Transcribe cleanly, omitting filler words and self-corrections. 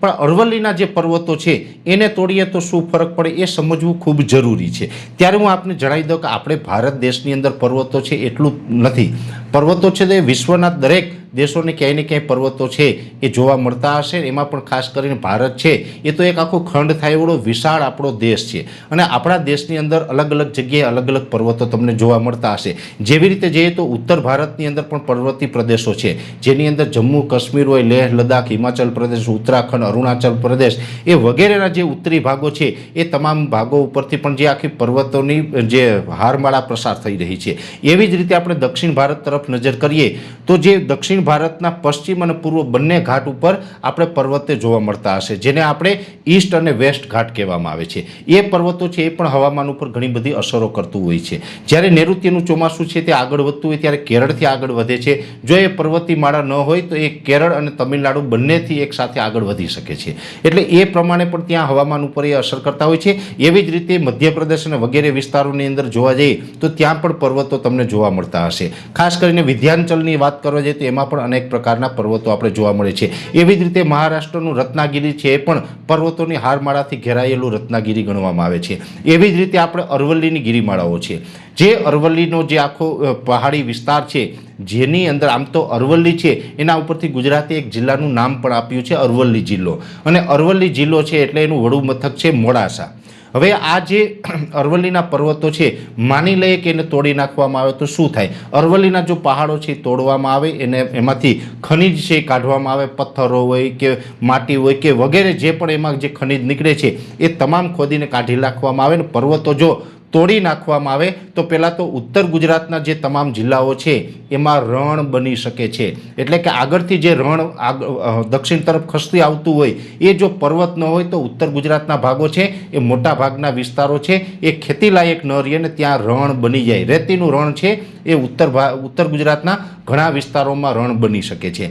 પણ અરવલ્લીના જે પર્વતો છે એને તોડીએ તો શું ફરક પડે એ સમજવું ખૂબ જરૂરી છે। ત્યારે હું આપને જણાવી દઉં કે આપણે ભારત દેશની અંદર પર્વતો છે એટલું નથી। પર્વતો છે તે વિશ્વના દરેક દેશોને ક્યાંય ને ક્યાંય પર્વતો છે એ જોવા મળતા હશે। એમાં પણ ખાસ કરીને ભારત છે એ તો એક આખો ખંડ થાય એવડો વિશાળ આપણો દેશ છે અને આપણા દેશની અંદર અલગ અલગ જગ્યાએ અલગ અલગ પર્વતો તમને જોવા મળતા હશે। જેવી રીતે જઈએ તો ઉત્તર ભારતની અંદર પણ પર્વતીય પ્રદેશો છે, જેની અંદર જમ્મુ કાશ્મીર હોય, લેહ લદ્દાખ, હિમાચલ પ્રદેશ, ઉત્તરાખંડ, અરુણાચલ પ્રદેશ એ વગેરેના જે ઉત્તરી ભાગો છે એ તમામ ભાગો ઉપરથી પણ જે આખી પર્વતોની જે હારમાળા પ્રસાર થઈ રહી છે। એવી જ રીતે આપણે દક્ષિણ ભારત તરફ નજર કરીએ તો જે દક્ષિણ ભારતના પશ્ચિમ અને પૂર્વ બંને ઘાટ ઉપર આપણે પર્વતો જોવા મળતા હશે, જેને આપણે ઈસ્ટ અને વેસ્ટ ઘાટ કહેવામાં આવે છે। એ પર્વતો છે એ પણ હવામાન ઉપર ઘણી બધી અસરો કરતું હોય છે। જ્યારે નૈઋત્યનું ચોમાસું છે તે આગળ વધતું હોય ત્યારે કેરળથી આગળ વધે છે। જો એ પર્વતીય માળા ન હોય તો એ કેરળ અને તમિલનાડુ બંનેથી એક સાથે આગળ વધી શકે છે। એટલે એ પ્રમાણે પણ ત્યાં હવામાન ઉપર એ અસર કરતા હોય છે। એવી જ રીતે મધ્યપ્રદેશ અને વગેરે વિસ્તારોની અંદર જોવા જઈએ તો ત્યાં પણ પર્વતો તમને જોવા મળતા હશે। ખાસ કરીને વિંધ્યાચલની વાત કરવા જઈએ તો એમાં પણ અનેક પ્રકારના પર્વતો આપણે જોવા મળે છે। એવી જ રીતે મહારાષ્ટ્રનું રત્નાગિરી છે એ પણ પર્વતોની હારમાળાથી ઘેરાયેલું રત્નાગિરી ગણવામાં આવે છે। એવી જ રીતે આપણે અરવલ્લીની ગિરિમાળાઓ છે, જે અરવલ્લીનો જે આખો પહાડી વિસ્તાર છે, જેની અંદર આમ તો અરવલ્લી છે એના ઉપરથી ગુજરાતે એક જિલ્લાનું નામ પણ આપ્યું છે અરવલ્લી જિલ્લો, અને અરવલ્લી જિલ્લો છે એટલે એનું વડું મથક છે મોડાસા। હવે આ જે અરવલ્લીના પર્વતો છે, માની લઈએ કે એને તોડી નાખવામાં આવે તો શું થાય? અરવલ્લીના જો પહાડો છે તોડવામાં આવે, એને એમાંથી ખનિજ છે કાઢવામાં આવે, પથ્થરો હોય કે માટી હોય કે વગેરે જે પણ એમાં જે ખનિજ નીકળે છે એ તમામ ખોદીને કાઢી નાખવામાં આવે ને પર્વતો જો તોડી નાખવામાં આવે તો પહેલાં તો ઉત્તર ગુજરાતના જે તમામ જિલ્લાઓ છે એમાં રણ બની શકે છે। એટલે કે આગળથી જે રણ દક્ષિણ તરફ ખસતી આવતું હોય એ જો પર્વત ન હોય તો ઉત્તર ગુજરાતના ભાગો છે એ મોટા ભાગના વિસ્તારો છે એ ખેતીલાયક ન રહે ને ત્યાં રણ બની જાય। રેતીનું રણ છે એ ઉત્તર ગુજરાતના ઘણા વિસ્તારોમાં રણ બની શકે છે।